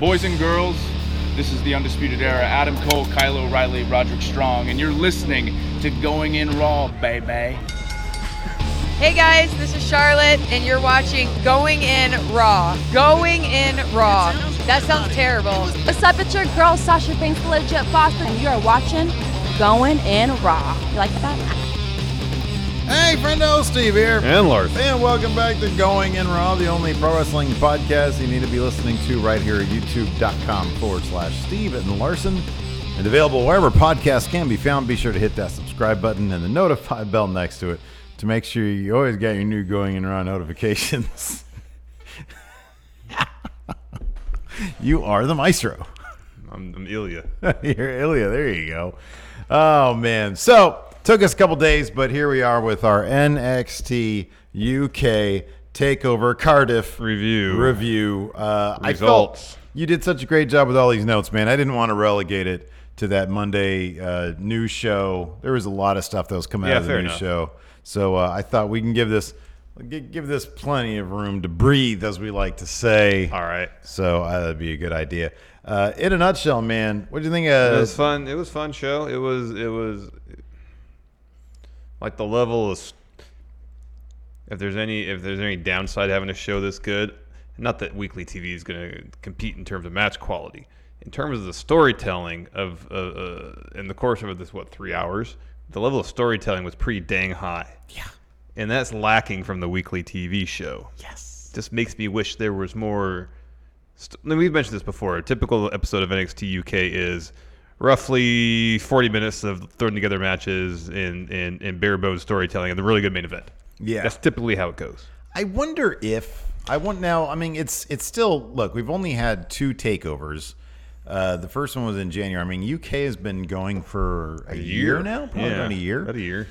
Boys and girls, this is the Undisputed Era. Adam Cole, Kyle O'Reilly, Roderick Strong, and you're listening to Going In Raw, baby. Hey guys, this is Charlotte, and you're watching Going In Raw. Going In Raw. That sounds terrible. What's up, it's your girl Sasha Banks, Legit Boss, and you are watching Going In Raw. You like that? Hey, friendo, Steve here. And Larson. And welcome back to Going In Raw, the only pro wrestling podcast you need to be listening to right here at youtube.com/Steve and Larson. And available wherever podcasts can be found. Be sure to hit that subscribe button and the notify bell next to it to make sure you always get your new Going In Raw notifications. You are the maestro. I'm Ilya. You're Ilya. There you go. Oh, man. So, took us a couple days, but here we are with our NXT UK Takeover Cardiff review. I felt you did such a great job with all these notes, man. I didn't want to relegate it to that Monday news show. There was a lot of stuff that was coming out of the news show. So I thought we can give this plenty of room to breathe, as we like to say. All right. So that'd be a good idea. In a nutshell, man, what do you think? It was fun. It was a fun show. It was like the level of, if there's any downside to having a show this good, not that weekly TV is going to compete in terms of match quality. In terms of the storytelling of in the course of this 3 hours, the level of storytelling was pretty dang high. Yeah. And that's lacking from the weekly TV show. Yes. Just makes me wish there was more. We've mentioned this before. A typical episode of NXT UK is roughly 40 minutes of throwing together matches in bare bones storytelling and the really good main event. Yeah. That's typically how it goes. I wonder if it's still, look, we've only had 2 takeovers. The first one was in January. I mean, UK has been going for a year now? Probably about a year. About a year.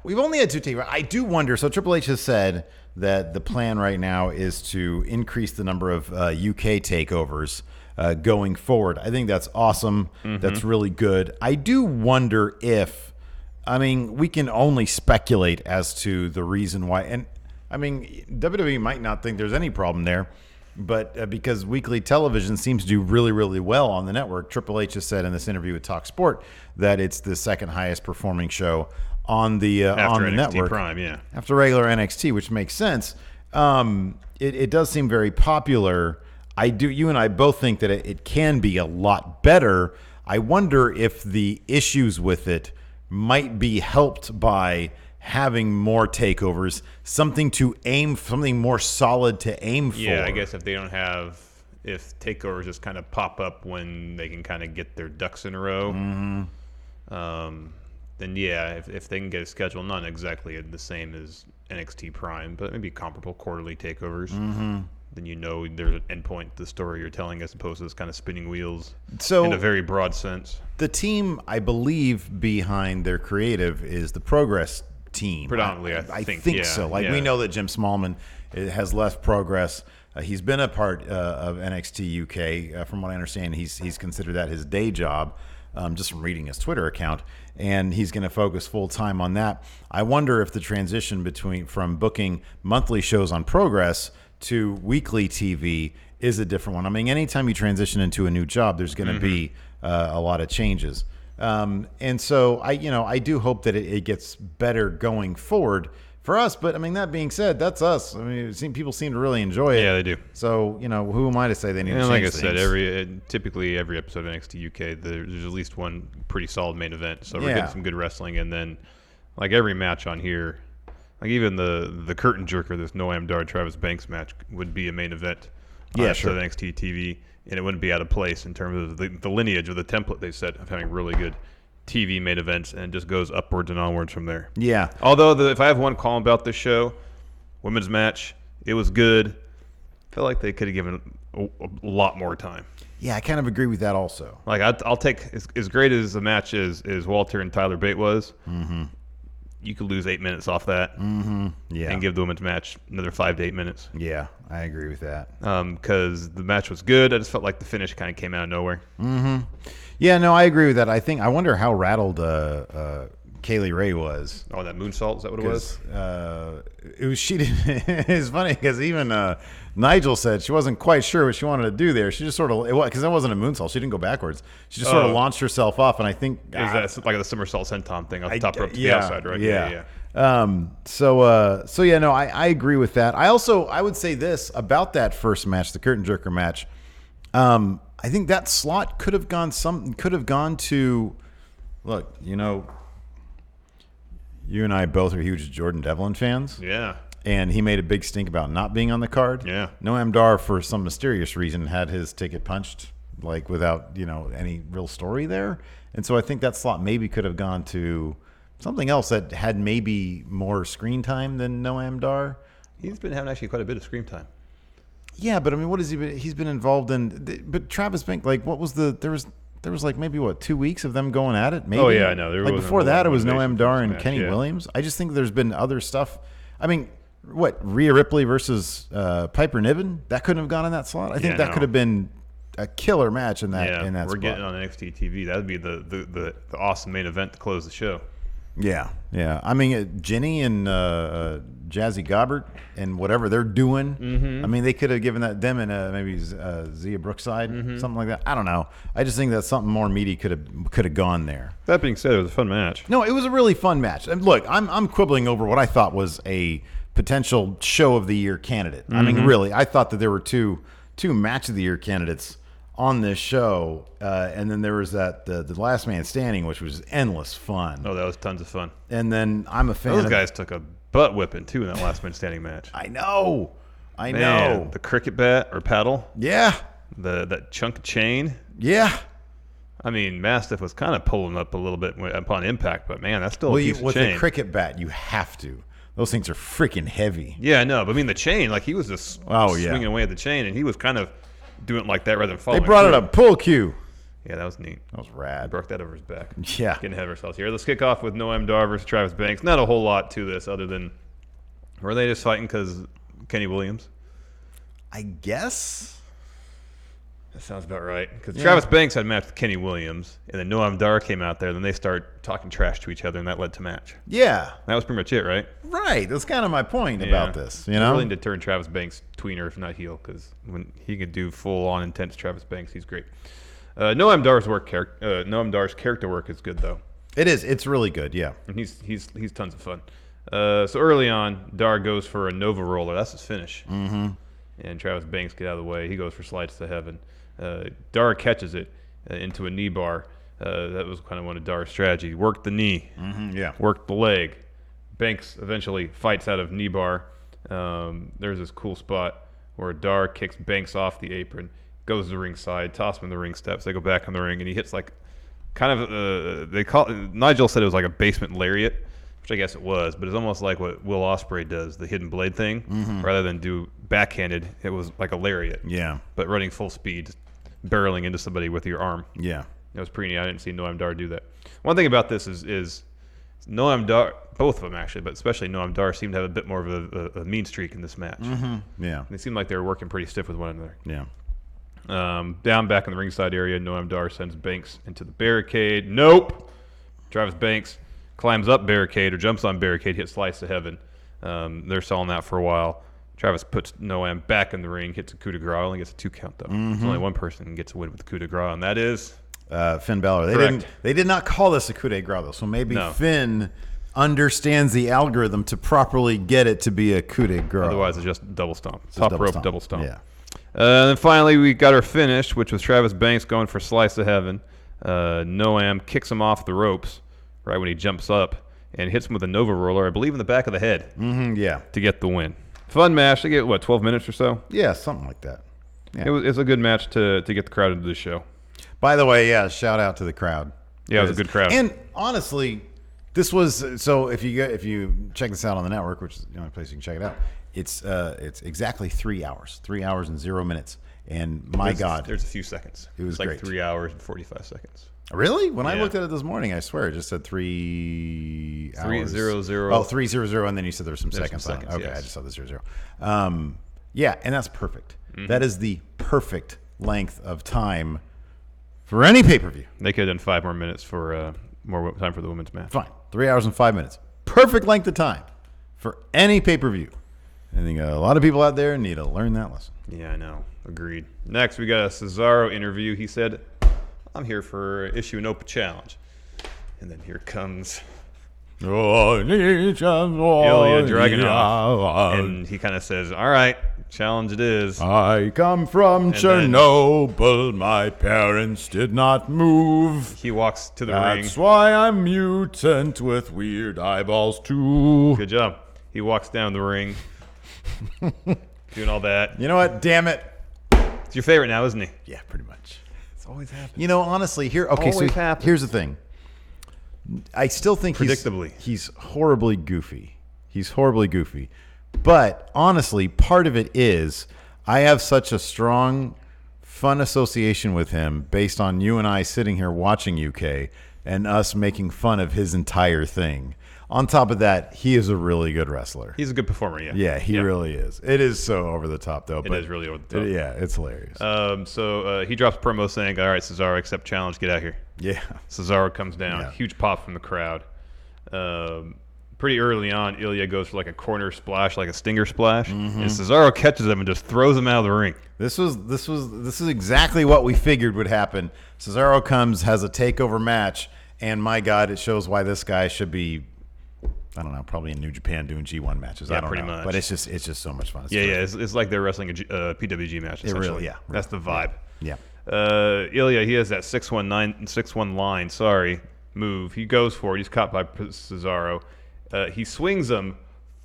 We've only had 2 takeovers. I do wonder. So Triple H has said that the plan right now is to increase the number of UK takeovers going forward. I think that's awesome. Mm-hmm. That's really good. I do wonder if, we can only speculate as to the reason why. And WWE might not think there's any problem there, but because weekly television seems to do really, really well on the network. Triple H has said in this interview with Talk Sport that it's the second highest performing show on the NXT network. Prime, yeah. After regular NXT, which makes sense. It does seem very popular. You and I both think that it can be a lot better. I wonder if the issues with it might be helped by having more takeovers, something more solid to aim for. Yeah, I guess if takeovers just kind of pop up when they can kind of get their ducks in a row, then yeah, if they can get a schedule, not exactly the same as NXT Prime, but maybe comparable quarterly takeovers, then there's an endpoint to the story you're telling as opposed to this kind of spinning wheels in a very broad sense. The team, I believe, behind their creative is the Progress team. Predominantly, I think so. We know that Jim Smallman has left Progress. He's been a part of NXT UK. From what I understand, he's considered that his day job, just from reading his Twitter account, and he's going to focus full time on that. I wonder if the transition from booking monthly shows on Progress to weekly TV is a different one. Anytime you transition into a new job, there's going to be a lot of changes. And so I do hope that it gets better going forward for us. But that being said, that's us. People seem to really enjoy it. Yeah, they do. So who am I to say they need to change like I things? said, typically every episode of NXT UK, there's at least one pretty solid main event. So we're getting some good wrestling, and then like every match on here, like even the curtain jerker, this Noam Dar Travis Banks match would be a main event. On NXT TV. And it wouldn't be out of place in terms of the lineage or the template they set of having really good TV main events, and it just goes upwards and onwards from there. Yeah. Although, if I have one call about this show, women's match, it was good. I feel like they could have given a lot more time. Yeah, I kind of agree with that also. Like, I'll take, as great as the match as Walter and Tyler Bate was, you could lose 8 minutes off that and give the women's match another 5 to 8 minutes. Yeah, I agree with that. Because the match was good. I just felt like the finish kind of came out of nowhere. Yeah, no, I agree with that. I wonder how rattled Kaylee Ray was. Oh, that moonsault, is that what it was? It was she didn't. It's funny because even Nigel said she wasn't quite sure what she wanted to do there. She just sort of because that wasn't a moonsault. She didn't go backwards. She just sort of launched herself off, and I think Is that like the somersault senton thing off the top rope to the outside, right? Yeah. So yeah, no, I agree with that. I would say this about that first match, the curtain jerker match. I think that slot could have gone to. Look, you and I both are huge Jordan Devlin fans. Yeah. And he made a big stink about not being on the card. Yeah. Noam Dar, for some mysterious reason, had his ticket punched, like without any real story there. And so I think that slot maybe could have gone to something else that had maybe more screen time than Noam Dar. He's been having actually quite a bit of screen time. Yeah, but I mean, what has he been? He's been involved in. But Travis Banks, like, what was there was like maybe 2 weeks of them going at it. Maybe. Oh yeah, I know. Like before that, it was Noam Dar and Kenny Williams. I just think there's been other stuff. I mean, Rhea Ripley versus Piper Niven? That couldn't have gone in that slot. I think that could have been a killer match in that. Yeah, in that we're spot. getting on NXT TV. That would be the awesome main event to close the show. Yeah. I mean, Jenny and Jazzy Gobbert and whatever they're doing. Mm-hmm. I mean, they could have given them and maybe Zia Brookside, something like that. I don't know. I just think that something more meaty could have gone there. That being said, it was a fun match. No, it was a really fun match. And look, I'm quibbling over what I thought was a potential show of the year candidate. I mean, really, I thought that there were two match of the year candidates on this show, and then there was the Last Man Standing, which was endless fun. Oh, that was tons of fun. And then I'm a fan. Those guys took a butt whipping too in that Last Man Standing match. I know. The cricket bat or paddle. Yeah. That chunk of chain. Yeah. I mean, Mastiff was kind of pulling up a little bit upon impact, but man, that's still a piece of chain. With a cricket bat, you have to. Those things are freaking heavy. Yeah, I know. But I mean, the chain, like he was just swinging away at the chain, and he was kind of doing it like that rather than following. They brought it a pull cue. Yeah, that was neat. That was rad. I broke that over his back. Yeah. Getting ahead of ourselves here. Let's kick off with Noam Dar versus Travis Banks. Not a whole lot to this other than, were they just fighting because Kenny Williams? I guess. That sounds about right. Because Travis Banks had a match with Kenny Williams, and then Noam Dar came out there, then they start talking trash to each other, and that led to match. Yeah. That was pretty much it, right? Right. That's kind of my point about this. I'm willing to turn Travis Banks tweener, if not heel, because when he could do full-on intense Travis Banks, he's great. Noam Dar's character work is good, though. It is. It's really good, yeah. And he's tons of fun. So early on, Dar goes for a Nova Roller. That's his finish. Mm-hmm. And Travis Banks get out of the way. He goes for Slides to Heaven. Dar catches it into a knee bar. That was kind of one of Dar's strategies. Worked the knee. Mm-hmm, worked the leg. Banks eventually fights out of knee bar. There's this cool spot where Dar kicks Banks off the apron, goes to the ringside, tosses him in the ring steps. They go back on the ring, and he hits like kind of Nigel said it was like a basement lariat, which I guess it was, but it's almost like what Will Ospreay does, the hidden blade thing. Mm-hmm. Rather than do backhanded, it was like a lariat. Yeah. But running full speed, barreling into somebody with your arm. Yeah. That was pretty neat. I didn't see Noam Dar do that. One thing about this is Noam Dar, both of them actually, but especially Noam Dar, seemed to have a bit more of a mean streak in this match. Mm-hmm. Yeah. They seemed like they were working pretty stiff with one another. Yeah. Down back in the ringside area, Noam Dar sends Banks into the barricade. Nope. Travis Banks climbs up barricade or jumps on barricade, hits Slice to Heaven. They're selling that for a while. Travis puts Noam back in the ring, hits a coup de grace, only gets a 2 count though. Mm-hmm. There's only one person who gets a win with the coup de grace, and that is Finn Balor. They did not call this a coup de grace though, so maybe Finn understands the algorithm to properly get it to be a coup de grace. Otherwise, it's just double stomp. Top rope double stomp. Yeah. And then finally, we got our finish, which was Travis Banks going for Slice to Heaven. Noam kicks him off the ropes right when he jumps up and hits him with a Nova Roller, I believe in the back of the head. Mm-hmm, to get the win. Fun match. They get, 12 minutes or so? Yeah, something like that. Yeah. It's a good match to get the crowd into the show. By the way, shout out to the crowd. Yeah, it was a good crowd. And honestly, this was so. If you check this out on the network, which is the only place you can check it out, it's exactly 3 hours, 3 hours and 0 minutes. And God, there's a few seconds. It was like great. 3 hours and 45 seconds. Really? When I looked at it this morning, I swear it just said 3 hours. 3:00. Oh, 3:00, and then you said there's some seconds on it. Okay, yes. I just saw the 00. Yeah, and that's perfect. Mm-hmm. That is the perfect length of time for any pay-per-view. They could have done 5 more minutes for more time for the women's match. Fine. 3 hours and 5 minutes. Perfect length of time for any pay-per-view. I think a lot of people out there need to learn that lesson. Yeah, I know. Agreed. Next, we got a Cesaro interview. He said, I'm here for issue an open challenge. And then here comes Ilya Dragunov. And he kind of says, all right, challenge it is. I come from Chernobyl. My parents did not move. He walks to the ring. That's why I'm mutant with weird eyeballs, too. Good job. He walks down the ring. Doing all that. You know what? Damn it. It's your favorite now, isn't he? Yeah, pretty much. It's always happening. You know, honestly, here's the thing. I still think predictably he's horribly goofy. But honestly, part of it is I have such a strong, fun association with him based on you and I sitting here watching UK and us making fun of his entire thing. On top of that, he is a really good wrestler. He's a good performer, yeah. Yeah, he really is. It is so over the top, though. It is really over the top. Yeah, it's hilarious. So he drops promo saying, all right, Cesaro, accept challenge, get out here. Yeah. Cesaro comes down. Huge pop from the crowd. Pretty early on, Ilya goes for like a corner splash, like a stinger splash, and Cesaro catches him and just throws him out of the ring. This is exactly what we figured would happen. Cesaro comes, has a takeover match, and my God, it shows why this guy should be, I don't know, probably in New Japan doing G1 matches. Yeah, I don't pretty know. much. But it's just so much fun. It's like they're wrestling a PWG match. It really, yeah. That's the vibe. Yeah. Ilya, he has that 6'1" line. Sorry, move. He goes for it. He's caught by Cesaro. He swings him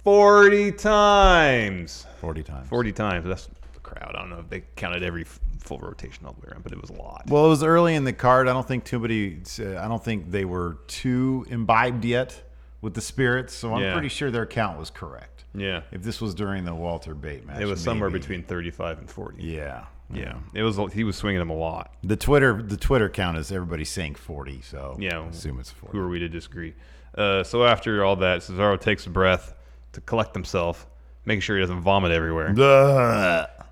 40 times. 40 times. 40 times. That's the crowd. I don't know if they counted every full rotation all the way around, but it was a lot. Well, it was early in the card. I don't think they were too imbibed yet with the spirits, so I'm pretty sure their count was correct. Yeah. If this was during the Walter Bate match, it was somewhere between 35 and 40. Yeah. It was. He was swinging them a lot. The Twitter count is everybody saying 40, so yeah, I assume it's 40. Who are we to disagree? So after all that, Cesaro takes a breath to collect himself, making sure he doesn't vomit everywhere.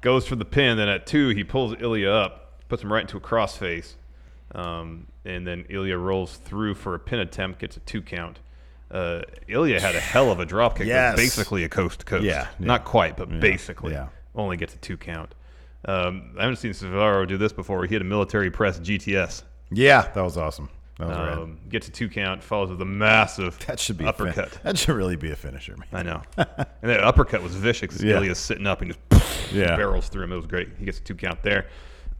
Goes for the pin. Then at 2, he pulls Ilya up, puts him right into a crossface, and then Ilya rolls through for a pin attempt, gets a 2 count. Ilya had a hell of a drop kick. Yes. Basically a coast to coast. Yeah. Not quite, but basically. Yeah. Only gets a 2 count. I haven't seen Cesaro do this before. He hit a military press GTS. Yeah, that was awesome. That was rad. Gets a 2 count, follows with a massive uppercut. That should really be a finisher, man. I know. And that uppercut was vicious because Ilya's sitting up and just barrels through him. It was great. He gets a 2 count there.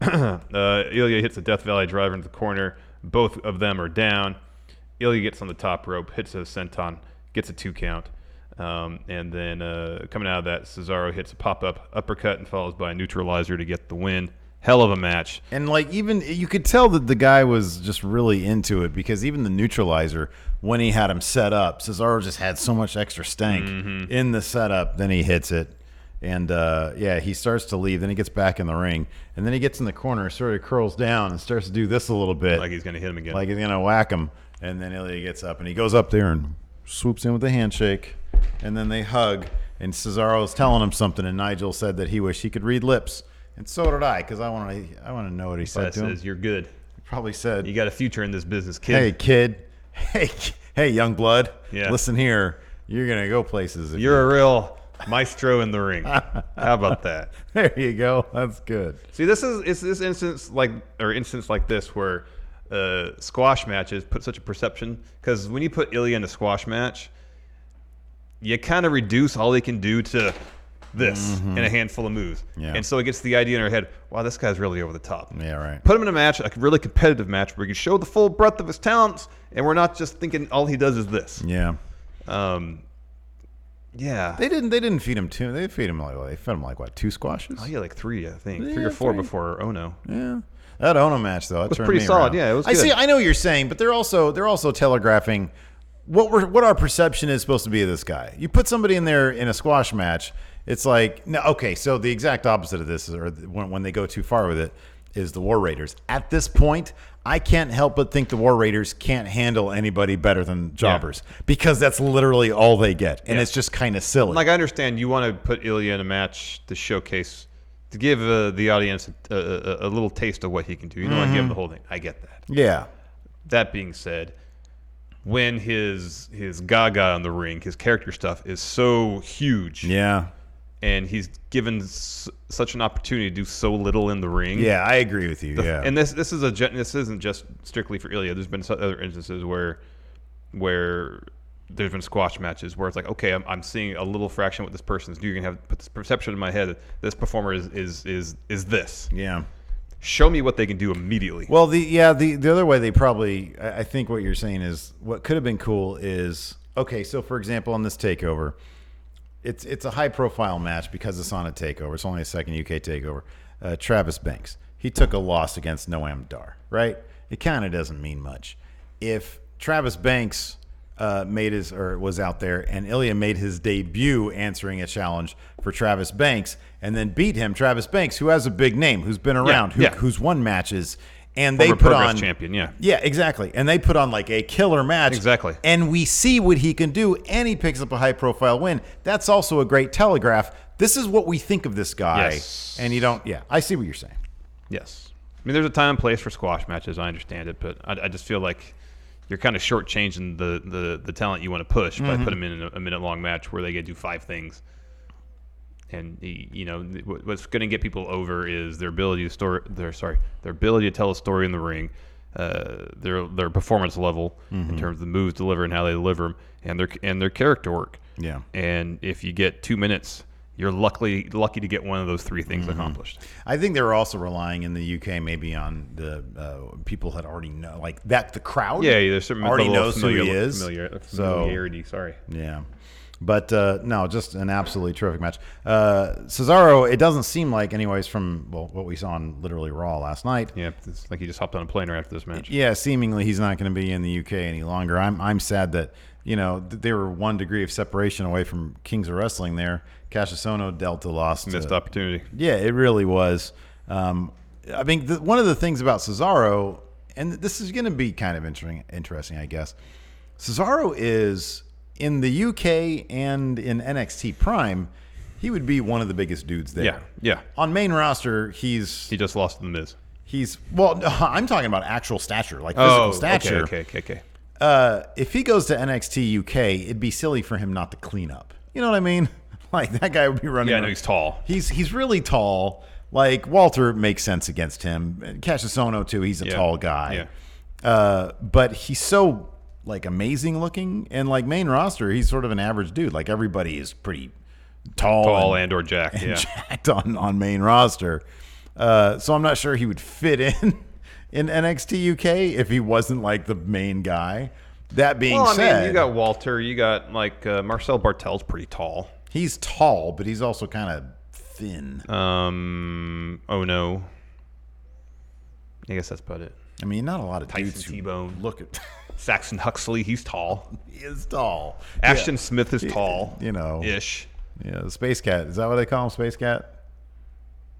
Ilya hits a Death Valley driver into the corner. Both of them are down. Ilya gets on the top rope, hits a senton, gets a 2 count. And then coming out of that, Cesaro hits a pop-up uppercut and follows by a neutralizer to get the win. Hell of a match. And like even you could tell that the guy was just really into it because even the neutralizer, when he had him set up, Cesaro just had so much extra stank in the setup. Then he hits it. And he starts to leave. Then he gets back in the ring. And then he gets in the corner, sort of curls down and starts to do this a little bit. Like he's going to hit him again. Like he's going to whack him. And then Ilya gets up and he goes up there and swoops in with a handshake. And then they hug. And Cesaro's telling him something. And Nigel said that he wished he could read lips. And so did I, because I want to know what he said to him. Says, you're good. He probably said, you got a future in this business, kid. Hey, kid. Hey, young blood. Yeah. Listen here. You're going to go places. You're a real maestro in the ring. How about that? There you go. That's good. See, it's this instance like this where squash matches put such a perception, because when you put Ilya in a squash match, you kind of reduce all he can do to this in a handful of moves. Yeah. And so it gets the idea in our head, wow, this guy's really over the top. Yeah, right. Put him in a match, a really competitive match where he can show the full breadth of his talents, and we're not just thinking all he does is this. Yeah. Yeah. They didn't feed him two. They fed him like 2 squashes? Oh, yeah, like 3, I think. 3 or 4 before Ono. Yeah. That Ono match though, it was pretty solid. Around. Yeah, it was good. I know what you're saying, but they're also telegraphing what our perception is supposed to be of this guy. You put somebody in there in a squash match, it's like, no, okay, so the exact opposite of this is, or when they go too far with it, is the War Raiders. At this point, I can't help but think the War Raiders can't handle anybody better than jobbers, because that's literally all they get, and it's just kind of silly. Like, I understand you want to put Ilya in a match to showcase, to give the audience a little taste of what he can do. You don't want to give him the whole thing. I get that. Yeah. That being said, when his gaga in the ring, his character stuff is so huge. Yeah. And he's given such an opportunity to do so little in the ring. Yeah, I agree with you. Yeah. And this isn't just strictly for Ilya. There's been other instances where there's been squash matches where it's like, okay, I'm seeing a little fraction what this person's doing. You're gonna have put this perception in my head that this performer is this. Yeah. Show me what they can do immediately. Well, the other way they probably, I think what you're saying is what could have been cool is, okay, so for example, on this Takeover, it's a high profile match because it's on a Takeover. It's only a second UK Takeover. Travis Banks, he took a loss against Noam Dar, right? It kind of doesn't mean much. If Travis Banks was out there and Ilya made his debut answering a challenge for Travis Banks and then beat him, Travis Banks, who has a big name, who's been around, who's won matches, and Former they put Progress on champion, yeah, exactly, and they put on like a killer match, exactly, and we see what he can do, and he picks up a high profile win. That's also a great telegraph. This is what we think of this guy, and you don't. Yeah, I see what you're saying. Yes, I mean there's a time and place for squash matches. I understand it, but I just feel like you're kind of shortchanging the talent you want to push by putting them in a minute-long match where they get to do 5 things. And what's going to get people over is their ability to tell a story in the ring, their performance level in terms of the moves delivered and how they deliver them, and their character work. Yeah. And if you get 2 minutes, you're lucky to get one of those 3 things accomplished. I think they were also relying in the UK maybe on the people had already know, like that the crowd there's certain already knows who he is. Familiarity, sorry. Yeah. But no, just an absolutely terrific match. Cesaro, it doesn't seem like, anyways, from what we saw on literally Raw last night. Yeah, it's like he just hopped on a plane right after this match. Yeah, seemingly he's not going to be in the UK any longer. I'm sad that they were 1 degree of separation away from Kings of Wrestling there. Cassius Ohno dealt a loss. Missed opportunity. Yeah, it really was. I mean, one of the things about Cesaro, and this is going to be kind of interesting, I guess. Cesaro is, in the UK and in NXT Prime, he would be one of the biggest dudes there. Yeah. On main roster, he just lost to The Miz. I'm talking about actual stature, like physical stature. Okay. If he goes to NXT UK, it'd be silly for him not to clean up. You know what I mean? Like, that guy would be running. Yeah, no, he's tall. He's really tall. Like, Walter makes sense against him. Cassius Ohno, too. He's a tall guy. Yeah. But he's so, like, amazing looking. And, like, main roster, he's sort of an average dude. Like, everybody is pretty tall and or jacked. Jacked on main roster. So I'm not sure he would fit in NXT UK if he wasn't, like, the main guy. That being said, I mean, you got Walter. You got, like, Marcel Bartel's pretty tall. He's tall, but he's also kind of thin. Oh no. I guess that's about it. I mean, not a lot of Tyson dudes T-Bone. Look at Saxon Huxley. He's tall. He is tall. Ashton Smith is tall. Ish. Yeah, the Space Cat. Is that what they call him? Space Cat?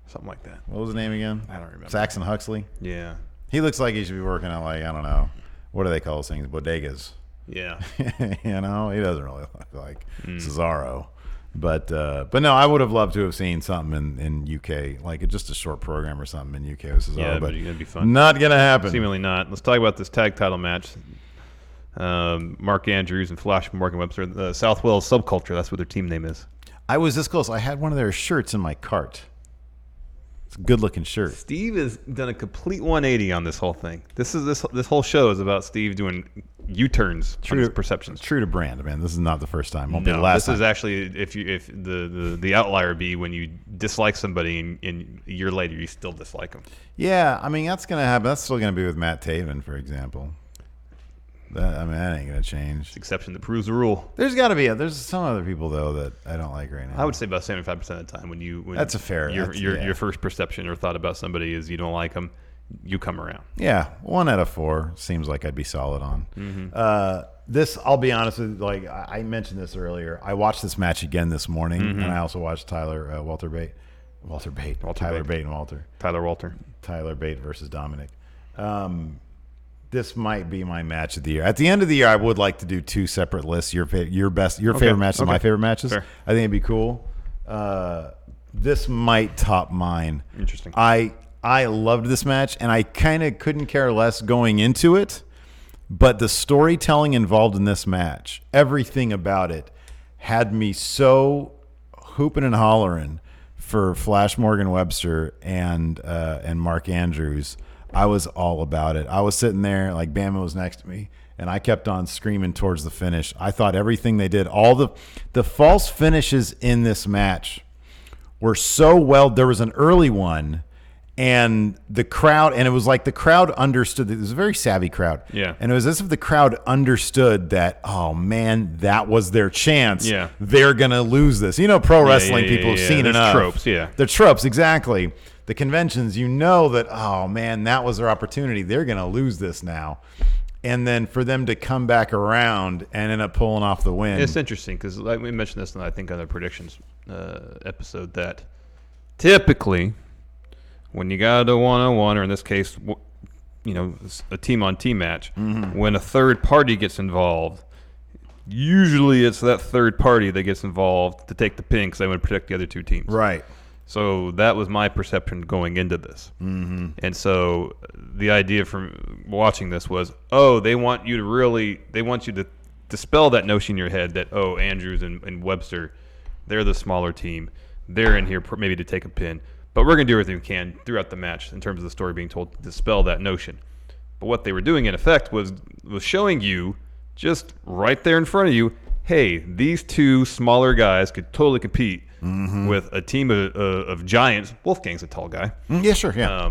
Something like that. What was his name again? I don't remember. Saxon Huxley? Yeah. He looks like he should be working at, like, I don't know. What do they call those things? Bodegas. Yeah. He doesn't really look like Cesaro. But no, I would have loved to have seen something in UK, like just a short program or something in UK with Cesaro. Yeah, but it'd be fun. Not gonna happen. Seemingly not. Let's talk about this tag title match. Mark Andrews and Flash Morgan Webster, the South Wales Subculture. That's what their team name is. I was this close. I had one of their shirts in my cart. It's a good-looking shirt. Steve has done a complete 180 on this whole thing. This whole show is about Steve doing U-turns on his perceptions. True to brand, man. This is not the first time. Won't be the last time. This is actually if the outlier be when you dislike somebody and a year later you still dislike them. Yeah, I mean that's gonna happen. That's still gonna be with Matt Taven, for example. That ain't gonna change. It's the exception that proves the rule. There's some other people though that I don't like right now. I would say about 75% of the time when that's a fair. Your first perception or thought about somebody is you don't like them, you come around. Yeah, 1 out of 4 seems like I'd be solid on. Mm-hmm. This, I'll be honest with you, like I mentioned this earlier. I watched this match again this morning, and I also watched Tyler Bate versus Dominic. This might be my match of the year. At the end of the year, I would like to do 2 separate lists. Your favorite matches and my favorite matches. Fair. I think it'd be cool. This might top mine. Interesting. I loved this match, and I kind of couldn't care less going into it. But the storytelling involved in this match, everything about it, had me so hooping and hollering for Flash Morgan Webster and Mark Andrews. I was all about it. I was sitting there, like Bama was next to me, and I kept on screaming towards the finish. I thought everything they did, all the false finishes in this match were so well. There was an early one, and the crowd, and it was like the crowd understood. It was a very savvy crowd. Yeah. And it was as if the crowd understood that, oh, man, that was their chance. Yeah. They're going to lose this. You know, pro wrestling people have seen There's enough. tropes, yeah. The tropes, exactly. The conventions, you know that, oh, man, that was their opportunity. They're going to lose this now. And then for them to come back around and end up pulling off the win. It's interesting because like we mentioned this, and I think on the predictions episode, that typically when you got a one-on-one, or in this case, you know, a team-on-team match, when a third party gets involved, usually it's that third party that gets involved to take the pin because they want to protect the other two teams. Right. So that was my perception going into this. And so the idea from watching this was, they want you to dispel that notion in your head that, Andrews and Webster, they're the smaller team. They're in here maybe to take a pin. But we're going to do everything we can throughout the match in terms of the story being told to dispel that notion. But what they were doing in effect was showing you just right there in front of you, hey, these two smaller guys could totally compete with a team of giants. Wolfgang's a tall guy. Yeah, sure, yeah.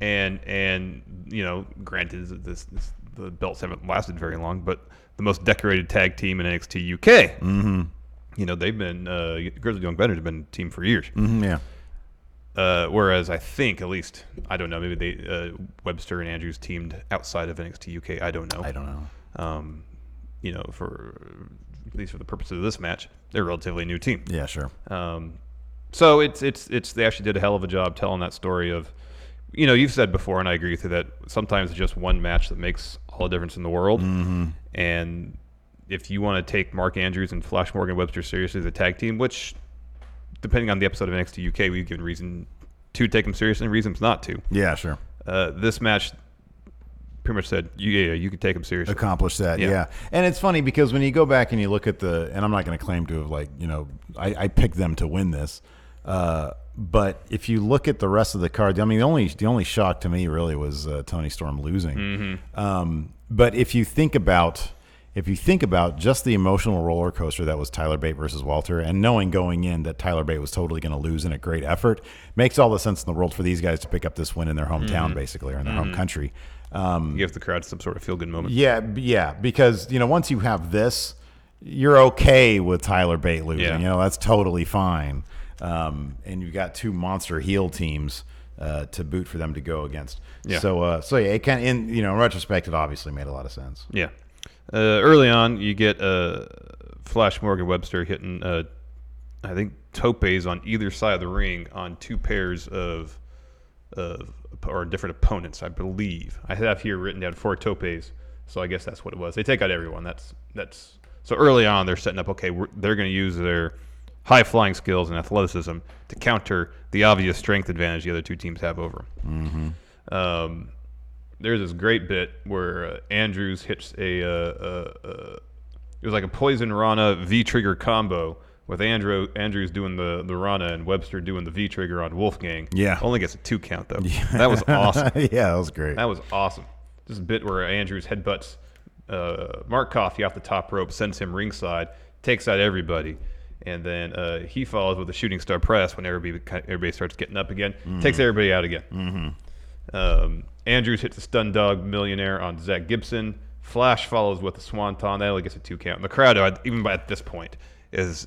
And you know, granted, the belts haven't lasted very long, but the most decorated tag team in NXT UK. You know, they've been Grizzled Young Veterans have been a team for years. Yeah. Whereas I think, at least, I don't know, maybe they Webster and Andrews teamed outside of NXT UK. I don't know. You know, at least for the purpose of this match, they're a relatively new team. Yeah, sure. So it's they actually did a hell of a job telling that story of, you know, you've said before, and I agree with you, that sometimes it's just one match that makes all the difference in the world. And if you want to take Mark Andrews and Flash Morgan Webster seriously as a tag team, which, depending on the episode of NXT UK, we've given reason to take them seriously and reasons not to. Yeah, sure. This match pretty much said, you could take them seriously. Accomplish that, yeah. And it's funny because when you go back and you look at and I'm not going to claim to have, like, you know, I picked them to win this. But if you look at the rest of the card, I mean, the only shock to me really was Tony Storm losing. But if you think about just the emotional roller coaster that was Tyler Bate versus Walter, and knowing going in that Tyler Bate was totally going to lose in a great effort, makes all the sense in the world for these guys to pick up this win in their hometown, basically, or in their home country. Give the crowd some sort of feel-good moment. Yeah, because, you know, once you have this, you're okay with Tyler Bate losing. Yeah. You know, that's totally fine. And you've got two monster heel teams to boot for them to go against. Yeah. So yeah, it can, in retrospect, it obviously made a lot of sense. Yeah. Early on, you get Flash Morgan Webster hitting, I think, topes on either side of the ring on two pairs of different opponents, I believe. I have here written down 4 topes, so I guess that's what it was. They take out everyone. That's so early on they're setting up. Okay, they're going to use their high flying skills and athleticism to counter the obvious strength advantage the other two teams have over them. There's this great bit where Andrews hits it was like a Poison Rana V-trigger combo with Andrews doing the Rana and Webster doing the V-trigger on Wolfgang. Yeah. Only gets a 2 count, though. Yeah. That was awesome. Yeah, that was great. That was awesome. This is a bit where Andrews headbutts Mark Coffey off the top rope, sends him ringside, takes out everybody, and then he follows with a shooting star press when everybody starts getting up again, takes everybody out again. Andrews hits a stun dog millionaire on Zach Gibson. Flash follows with a swanton. That only gets a 2 count. And the crowd, even by at this point, is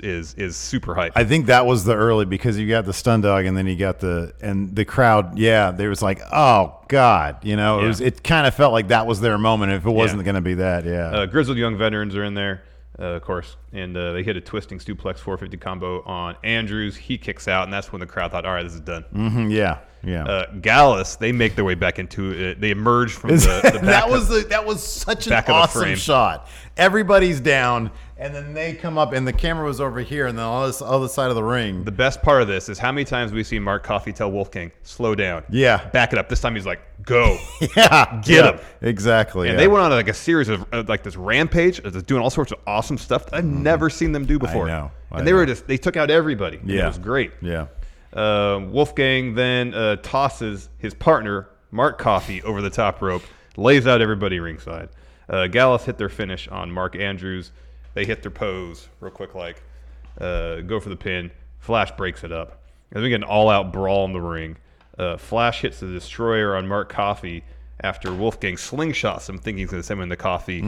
super hyped. I think that was the early, because you got the stun dog and then you got the crowd. Yeah, they was like, oh God, it kind of felt like that was their moment. If it wasn't going to be that, yeah. Grizzled Young Veterans are in there, of course, and they hit a twisting suplex 450 combo on Andrews. He kicks out, and that's when the crowd thought, all right, this is done. Yeah. Yeah. Gallus, they make their way back into it. They emerge from the back. That was such an awesome shot. Everybody's down, and then they come up, and the camera was over here, and then on this other side of the ring. The best part of this is how many times we see Mark Coffey tell Wolfgang, slow down. Yeah. Back it up. This time he's like, go. Yeah. Get him. Exactly. And they went on like a series of like this rampage, doing all sorts of awesome stuff that I've never seen them do before. I know. And they took out everybody. Yeah. It was great. Yeah. Wolfgang then tosses his partner, Mark Coffey, over the top rope, lays out everybody ringside. Gallus hit their finish on Mark Andrews. They hit their pose real quick, go for the pin. Flash breaks it up. And we get an all-out brawl in the ring. Flash hits the Destroyer on Mark Coffey after Wolfgang slingshots him, thinking he's going to send him into Coffey to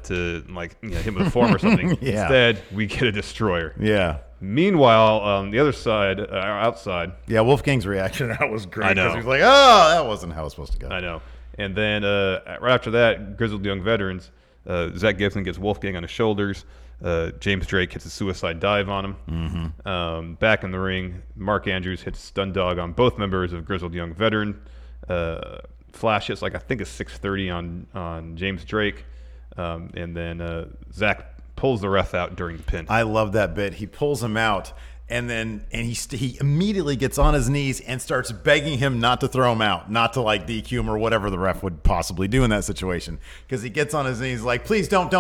hit him with a form or something. Yeah. Instead, we get a Destroyer. Yeah. Meanwhile, on the other side, outside. Yeah, Wolfgang's reaction to that was great. I know. He was like, oh, that wasn't how it was supposed to go. I know. And then right after that, Grizzled Young Veterans, Zach Gibson gets Wolfgang on his shoulders. James Drake hits a suicide dive on him. Mm-hmm. Back in the ring, Mark Andrews hits Stun Dog on both members of Grizzled Young Veteran. Flash hits I think a 630 on James Drake. And then Zach pulls the ref out during the pin. I love that bit. He pulls him out, and he immediately gets on his knees and starts begging him not to throw him out, not to DQ him or whatever the ref would possibly do in that situation. Because he gets on his knees like, please don't.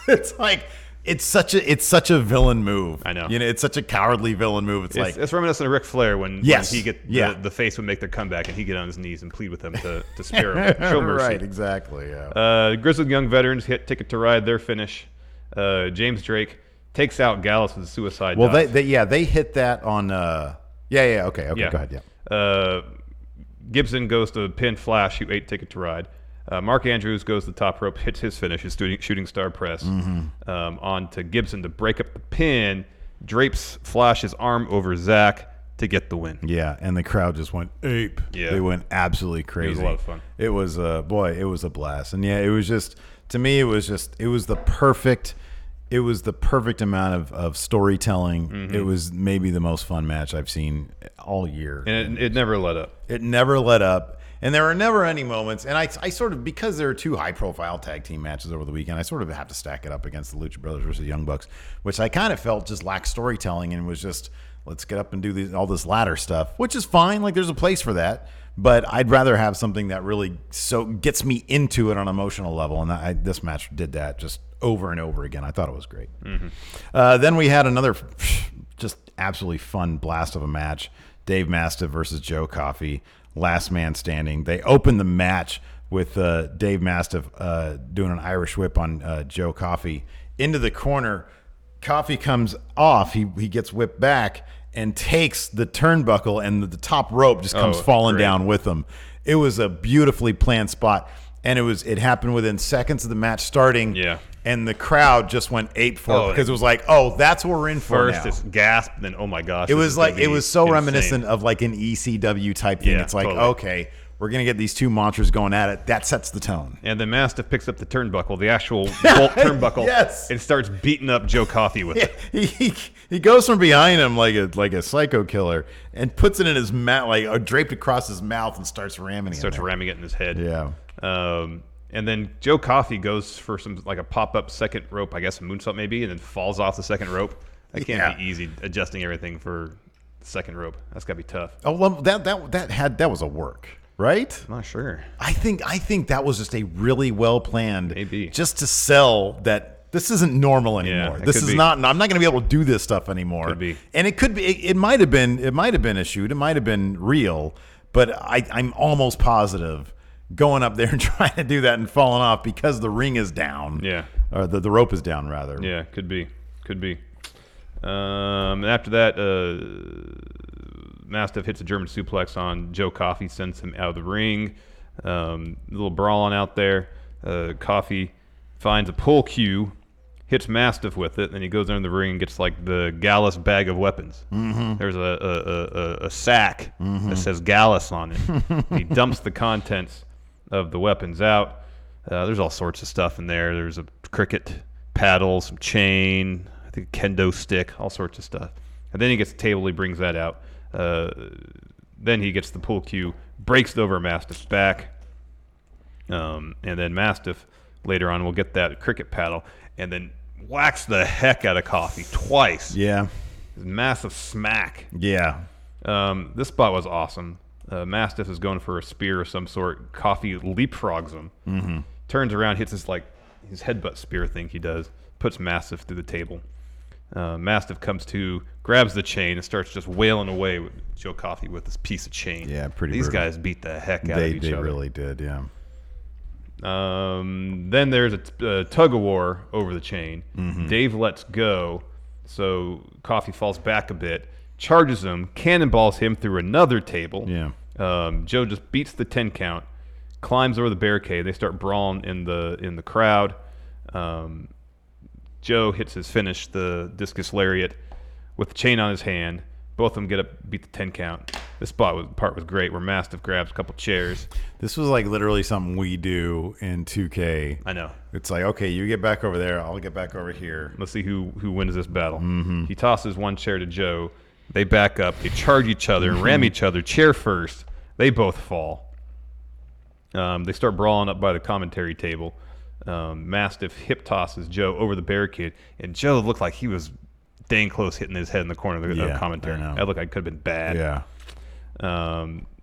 It's like it's such a villain move. I know. It's such a cowardly villain move. It's reminiscent of Ric Flair when he the face would make their comeback and he'd get on his knees and plead with them to spare him, show mercy. Right, exactly. Yeah. Grizzled Young Veterans hit Ticket to Ride, their finish. James Drake takes out Gallus with a suicide dive. They hit that on okay, go ahead. Yeah. Gibson goes to pin Flash, who ate Ticket to Ride. Mark Andrews goes to the top rope, hits his finish, his shooting star press, on to Gibson to break up the pin, drapes Flash's arm over Zach to get the win. Yeah, and the crowd just went ape. Yeah. They went absolutely crazy. It was a lot of fun. It was it was a blast. And yeah, it was just, to me, it was the perfect amount of storytelling. Mm-hmm. It was maybe the most fun match I've seen all year. And it never let up. It never let up. And there were never any moments, and I sort of, because there are two high-profile tag team matches over the weekend, I sort of have to stack it up against the Lucha Brothers versus Young Bucks, which I kind of felt just lacked storytelling and was just, let's get up and do all this ladder stuff, which is fine. There's a place for that. But I'd rather have something that really gets me into it on an emotional level, and this match did that just over and over again. I thought it was great. Mm-hmm. Then we had another just absolutely fun blast of a match. Dave Mastiff versus Joe Coffey, last man standing. They opened the match with Dave Mastiff doing an Irish whip on Joe Coffey into the corner. Coffey comes off. He gets whipped back and takes the turnbuckle, and the top rope just comes falling down with him. It was a beautifully planned spot, and it happened within seconds of the match starting. Yeah. And the crowd just went ape for it because it was like, that's what we're in for now. First, it's gasp, then oh my gosh. It was so insane. Reminiscent of an ECW type thing. Yeah, it's like, totally. Okay, we're gonna get these two monsters going at it. That sets the tone. And then Mastiff picks up the turnbuckle, the actual bolt turnbuckle, yes, and starts beating up Joe Coffey with it. He goes from behind him like a psycho killer and puts it in his mouth, draped across his mouth, and starts ramming it in his head. Yeah. And then Joe Coffey goes for some a pop-up second rope, I guess a moonsault maybe, and then falls off the second rope. That can't be easy, adjusting everything for the second rope. That's got to be tough. Oh, well, that was a work, right? I'm not sure. I think that was just a really well planned, maybe, just to sell that this isn't normal anymore. Yeah, this is not. I'm not going to be able to do this stuff anymore. Could be. And it could be. It might have been. It might have been a shoot. It might have been real. But I'm almost positive going up there and trying to do that and falling off because the ring is down. Yeah. Or the rope is down, rather. Yeah, could be. After that, Mastiff hits a German suplex on Joe Coffey, sends him out of the ring. A little brawling out there. Coffey finds a pull cue, hits Mastiff with it, and he goes under the ring and gets the Gallus bag of weapons. Mm-hmm. There's a sack that says Gallus on it. He dumps the contents of the weapons out. There's all sorts of stuff in there. There's a cricket paddle, some chain, I think a kendo stick, all sorts of stuff. And then he gets the table. He brings that out. then he gets the pull cue, breaks it over Mastiff's back. And then Mastiff later on will get that cricket paddle and then whacks the heck out of Coffee twice. Yeah. Massive smack. Yeah. This spot was awesome. Mastiff is going for a spear of some sort. Coffee leapfrogs him. Mm-hmm. Turns around, hits his headbutt spear thing he does. Puts Mastiff through the table. Mastiff comes to, grabs the chain, and starts just wailing away with Joe Coffey with this piece of chain. Yeah, pretty These brutal. guys beat the heck out of each other. They really did, yeah. Then there's a tug of war over the chain. Mm-hmm. Dave lets go, so Coffey falls back a bit, charges him, cannonballs him through another table. Yeah. Joe just beats the 10 count, climbs over the barricade. They start brawling in the crowd. Joe hits his finish, the discus lariat, with the chain on his hand. Both of them get up, beat the 10 count. This part was great, where Mastiff grabs a couple chairs. This was like literally something we do in 2K. I know. It's like, okay, you get back over there, I'll get back over here. Let's see who wins this battle. Mm-hmm. He tosses one chair to Joe. They back up. They charge each other, ram each other, chair first. They both fall. They start brawling up by the commentary table. Mastiff hip tosses Joe over the barricade, and Joe looked like he was dang close hitting his head in the corner of the commentary. That looked like it could have been bad. Yeah.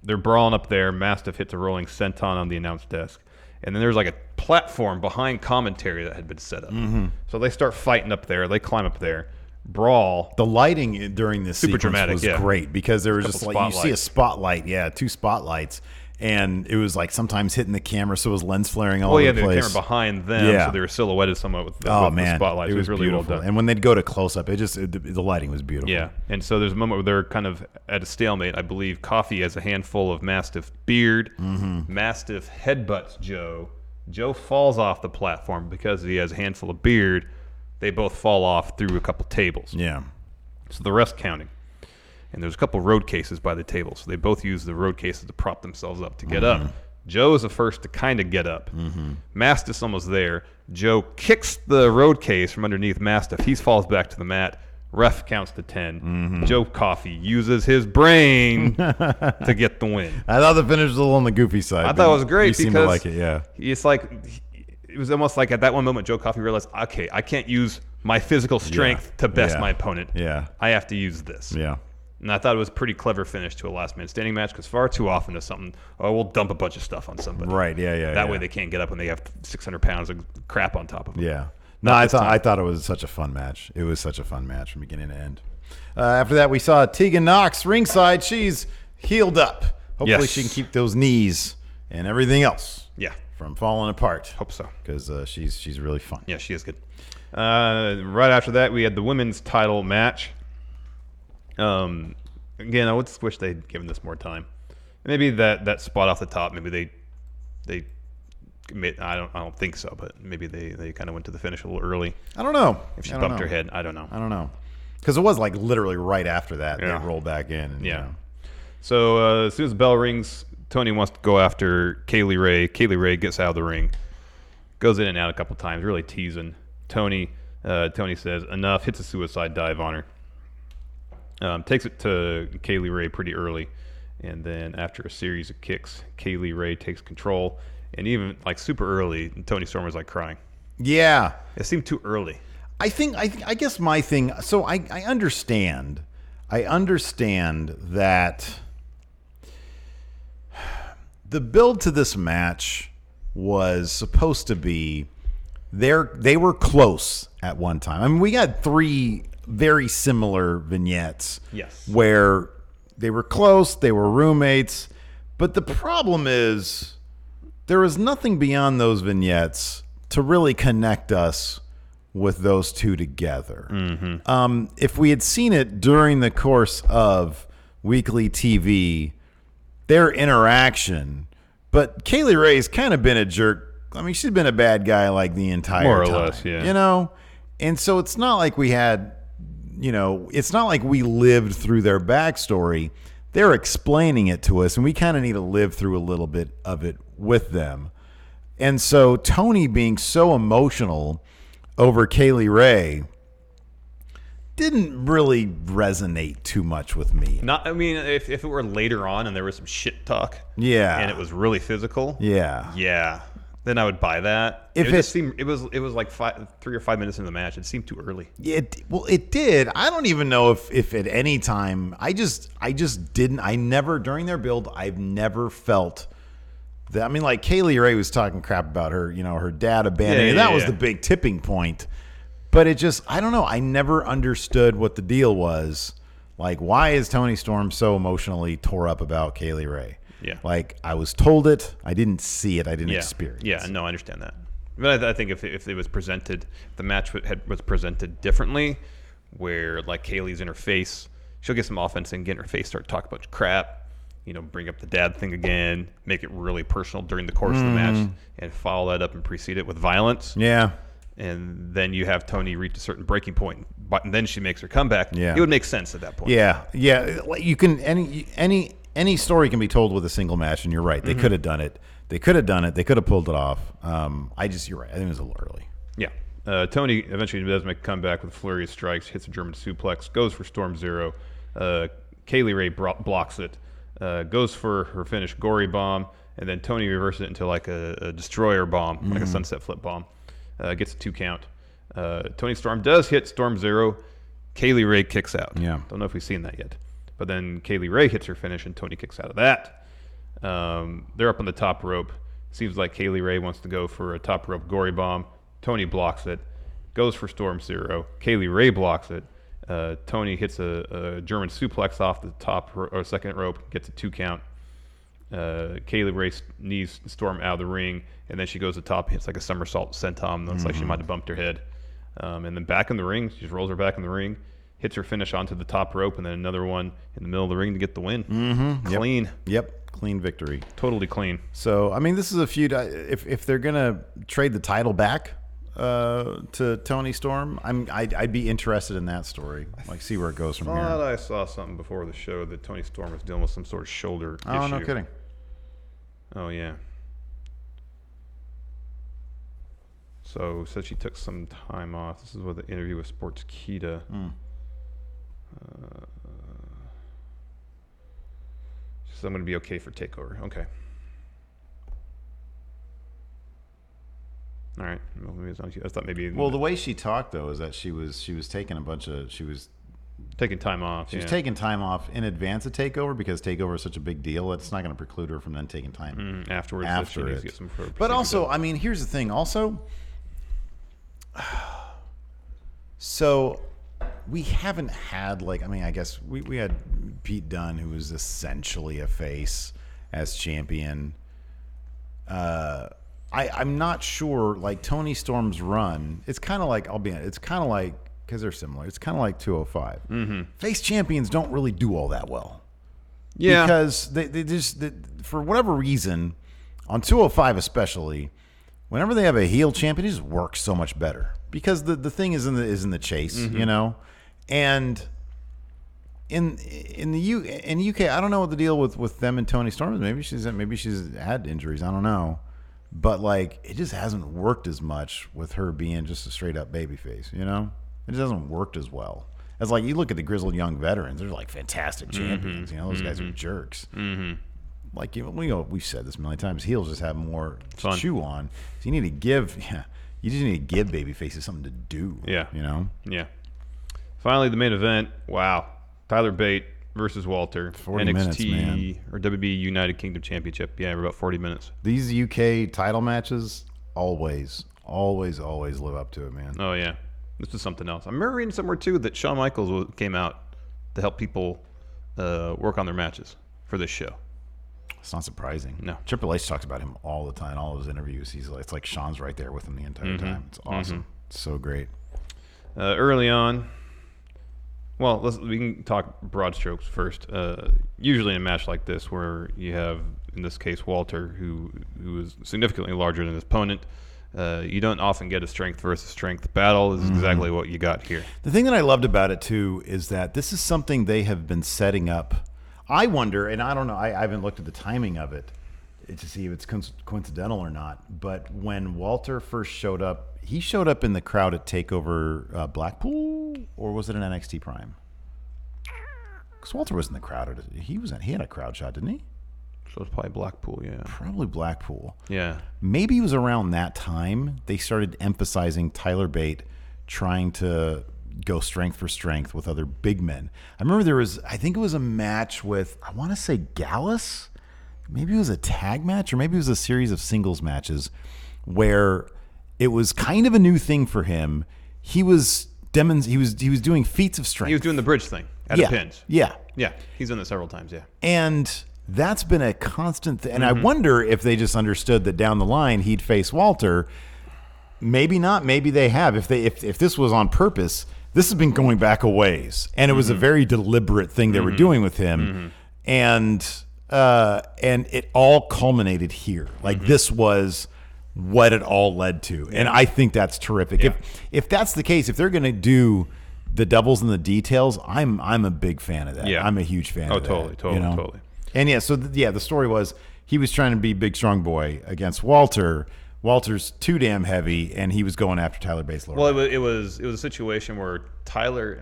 They're brawling up there. Mastiff hits a rolling senton on the announce desk. And then there's like a platform behind commentary that had been set up. Mm-hmm. So they start fighting up there. They climb up there. Brawl. The lighting during this Super sequence dramatic, was yeah. great because there was just like, you see a spotlight, two spotlights. And it was like sometimes hitting the camera, so it was lens flaring all over the place. The camera behind them, so they were silhouetted somewhat with the spotlights. It was really beautiful. well done. And when they'd go to close up, the lighting was beautiful. Yeah, and so there's a moment where they're kind of at a stalemate. I believe Coffey has a handful of Mastiff beard. Mm-hmm. Mastiff headbutts Joe. Joe falls off the platform because he has a handful of beard. They both fall off through a couple tables. Yeah. So the rest counting. And there's a couple road cases by the table. So they both use the road cases to prop themselves up to get up. Joe is the first to kind of get up. Mm-hmm. Mastiff's almost there. Joe kicks the road case from underneath Mastiff. He falls back to the mat. Ref counts to 10. Mm-hmm. Joe Coffey uses his brain to get the win. I thought the finish was a little on the goofy side. I thought it was great because seemed to like it, yeah. It's like, it was almost like at that one moment Joe Coffey realized, okay, I can't use my physical strength to best my opponent. Yeah. I have to use this. Yeah. And I thought it was a pretty clever finish to a last man standing match because far too often is something, we'll dump a bunch of stuff on somebody. Right, yeah. That way they can't get up when they have 600 pounds of crap on top of them. Yeah. No, I thought it was such a fun match. It was such a fun match from beginning to end. After that, we saw Tegan Knox ringside. She's healed up. Hopefully she can keep those knees and everything else from falling apart. Hope so. Because she's really fun. Yeah, she is good. Right after that, we had the women's title match. Again, I would wish they'd given this more time. Maybe that spot off the top, maybe they I don't think so, but maybe they kind of went to the finish a little early. I don't know. If she bumped her head, I don't know. Because it was like literally right after that they rolled back in. And, yeah. So as soon as the bell rings, Tony wants to go after Kaylee Ray. Kaylee Ray gets out of the ring, goes in and out a couple times, really teasing Tony. Tony says enough, hits a suicide dive on her. Takes it to Kaylee Ray pretty early, and then after a series of kicks, Kaylee Ray takes control, and even like super early, Tony Storm was like crying. Yeah, it seemed too early. I guess my thing. So I understand that the build to this match was supposed to be they were close at one time. I mean, we got 3 very similar vignettes. Yes. Where they were close, they were roommates, but the problem is there was nothing beyond those vignettes to really connect us with those two together. Mm-hmm. If we had seen it during the course of weekly TV, their interaction, but Kaylee Ray's kind of been a jerk. I mean, she's been a bad guy like the entire time. More or less, yeah. You know? And so it's not like we had, it's not like we lived through their backstory. They're explaining it to us, and we kind of need to live through a little bit of it with them. And so Tony being so emotional over Kaylee Ray, didn't really resonate too much with me. I mean, if it were later on and there was some shit talk, Yeah. and it was really physical, Yeah. then I would buy that. If it was like 3 or 5 minutes into the match. It seemed too early. It did. I don't even know if at any time I just didn't. I never during their build. I've never felt that. I mean, like Kaylee Ray was talking crap about her. Her dad abandoning. That was the big tipping point. But it just, I don't know. I never understood what the deal was. Like, why is Toni Storm so emotionally tore up about Kaylee Ray? Yeah. Like, I was told it. I didn't see it. I didn't experience it. Yeah, no, I understand that. But I think if it was presented, the match was presented differently, where, like, Kaylee's in her face, she'll get some offense and get in her face, start talking about crap, bring up the dad thing again, make it really personal during the course of the match, and follow that up and precede it with violence. Yeah. And then you have Toni reach a certain breaking point, and then she makes her comeback. Yeah. It would make sense at that point. Yeah. Like you can any story can be told with a single match, and you're right. They could have done it. They could have pulled it off. You're right. I think it was a little early. Yeah. Toni eventually does make a comeback with a flurry of strikes, hits a German suplex, goes for Storm Zero. Kaylee Ray blocks it, goes for her finish, Gory Bomb, and then Toni reverses it into like a destroyer bomb, like a sunset flip bomb. Gets a 2 count. Toni Storm does hit Storm Zero. Kaylee Ray kicks out. Yeah. Don't know if we've seen that yet. But then Kaylee Ray hits her finish, and Toni kicks out of that. They're up on the top rope. Seems like Kaylee Ray wants to go for a top rope Gory Bomb. Toni blocks it. Goes for Storm Zero. Kaylee Ray blocks it. Toni hits a German suplex off the top or second rope. Gets a 2 count. Kaylee Ray knees Storm out of the ring, and then she goes to top, hits like a somersault senton. Looks like she might have bumped her head. And then back in the ring, she just rolls her back in the ring, hits her finish onto the top rope, and then another one in the middle of the ring to get the win. Clean. Yep. Clean victory. Totally clean. So, I mean, this is a feud. If they're going to trade the title back to Toni Storm, I'd be interested in that story. Like, see where it goes from here. I saw something before the show that Toni Storm was dealing with some sort of shoulder issue. Oh, no kidding. Oh, yeah. So she took some time off. This is what the interview with Sportskeeda. She said, I'm going to be okay for Takeover. Okay. All right. Well, maybe it's not, I thought maybe. Well, the way she talked though is that she was taking taking time off. She was taking time off in advance of Takeover because Takeover is such a big deal. It's not going to preclude her from then taking time afterwards. After she needs it. to get some But also, I mean, here's the thing. Also, so we haven't had I guess we had Pete Dunne, who was essentially a face as champion. I'm not sure. Like Toni Storm's run, it's kind of like because they're similar. It's kind of like 205. Face champions don't really do all that well. Yeah, because they just for whatever reason on 205 especially, whenever they have a heel champion, it just works so much better because the thing is in the chase, and in the UK, I don't know what the deal with them and Toni Storm is. Maybe she's had injuries. I don't know. But it just hasn't worked as much with her being just a straight up babyface, It just hasn't worked as well. As you look at the grizzled young veterans, they're fantastic champions. Those guys are jerks. We've said this a million times. Heels just have more to chew on. So you need to give, you just need to give babyfaces something to do. Yeah, Yeah. Finally, the main event. Wow, Tyler Bate versus Walter, 40 NXT minutes, man. or WWE United Kingdom Championship. Yeah, we're about 40 minutes. These UK title matches always live up to it, man. Oh yeah, this is something else. I remember reading somewhere too that Shawn Michaels came out to help people work on their matches for this show. It's not surprising. No. Triple H talks about him all the time, all of his interviews. It's like Shawn's right there with him the entire time. It's awesome. It's so great. Early on, well, we can talk broad strokes first. Usually in a match like this, where you have, in this case, Walter, who is significantly larger than his opponent, you don't often get a strength versus strength battle. This is exactly what you got here. The thing that I loved about it, too, is that this is something they have been setting up. I wonder, and I don't know, I haven't looked at the timing of it to see if it's coincidental or not, but when Walter first showed up, he showed up in the crowd at Takeover Blackpool. or was it an NXT Prime? Because Walter was in the crowd. He had a crowd shot, didn't he? So it's probably Blackpool, yeah. Probably Blackpool. Yeah. Maybe it was around that time they started emphasizing Tyler Bate trying to go strength for strength with other big men. I remember I think it was a match with, I want to say Gallus. Maybe it was a tag match, or maybe it was a series of singles matches where it was kind of a new thing for him. He was doing feats of strength. He was doing the bridge thing at the pins. Yeah. Yeah. He's done it several times, yeah. And that's been a constant thing. And I wonder if they just understood that down the line he'd face Walter. Maybe not. Maybe they have. If this was on purpose, this has been going back a ways. And it was a very deliberate thing they were doing with him. And it all culminated here. Like this was what it all led to. And I think that's terrific. Yeah. If that's the case, if they're going to do the doubles and the details, I'm a big fan of that. Yeah. I'm a huge fan of that. Totally. And the story was he was trying to be big strong boy against Walter. Walter's too damn heavy, and he was going after Tyler Bates. Well, it was a situation where Tyler,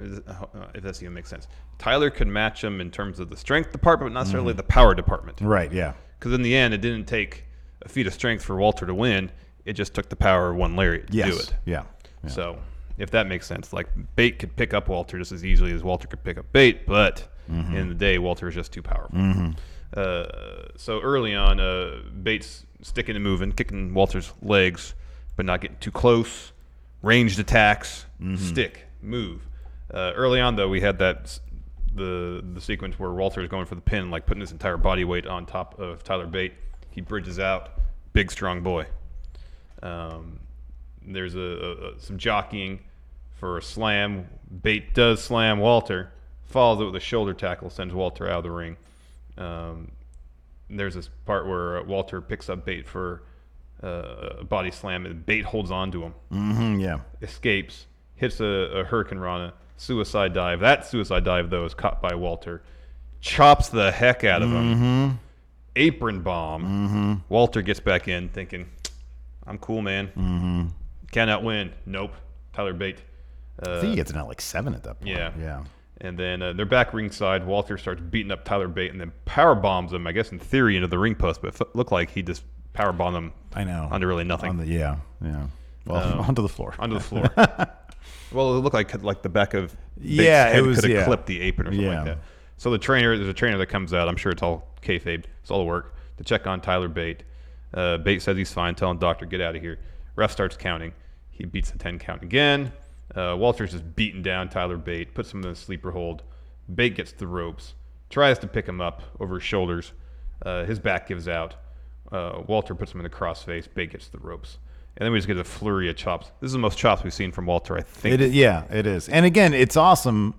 if that even makes sense, Tyler could match him in terms of the strength department, but not necessarily the power department. Right, yeah. Because in the end, it didn't take a feat of strength for Walter to win. It just took the power of one lariat to do it. Yeah. So, if that makes sense, like Bate could pick up Walter just as easily as Walter could pick up Bate, but in the day, Walter is just too powerful. So early on, Bates sticking and moving, kicking Walter's legs, but not getting too close. Ranged attacks, stick, move. Early on, though, we had the sequence where Walter is going for the pin, like putting his entire body weight on top of Tyler Bate. He bridges out, big strong boy. There's some jockeying for a slam. Bate does slam Walter, follows it with a shoulder tackle, sends Walter out of the ring. There's this part where Walter picks up Bate for a body slam, and Bate holds on to him. Escapes, hits a Hurricane Rana, suicide dive. That suicide dive, though, is caught by Walter. Chops the heck out of him. Apron bomb. Walter gets back in thinking, I'm cool, man. Cannot win. Nope. Tyler Bate. I think he gets an out like 7 at that point. Yeah. And then they're back ringside. Walter starts beating up Tyler Bate and then power bombs him, I guess in theory, into the ring post, but it looked like he just power bombed him. I know. Onto really nothing. Well, onto the floor. Onto the floor. Well, it looked like the back of Bate's head could have clipped the apron or something like that. So there's a trainer that comes out. I'm sure it's all kayfabe. It's all work to check on Tyler Bate. Bate says he's fine, telling doctor, get out of here. Ref starts counting. He beats the 10 count again. Walter's just beating down Tyler Bate, puts him in a sleeper hold. Bate gets the ropes, tries to pick him up over his shoulders. His back gives out. Walter puts him in the crossface. Bate gets the ropes. And then we just get a flurry of chops. This is the most chops we've seen from Walter, I think. It is. And again, it's awesome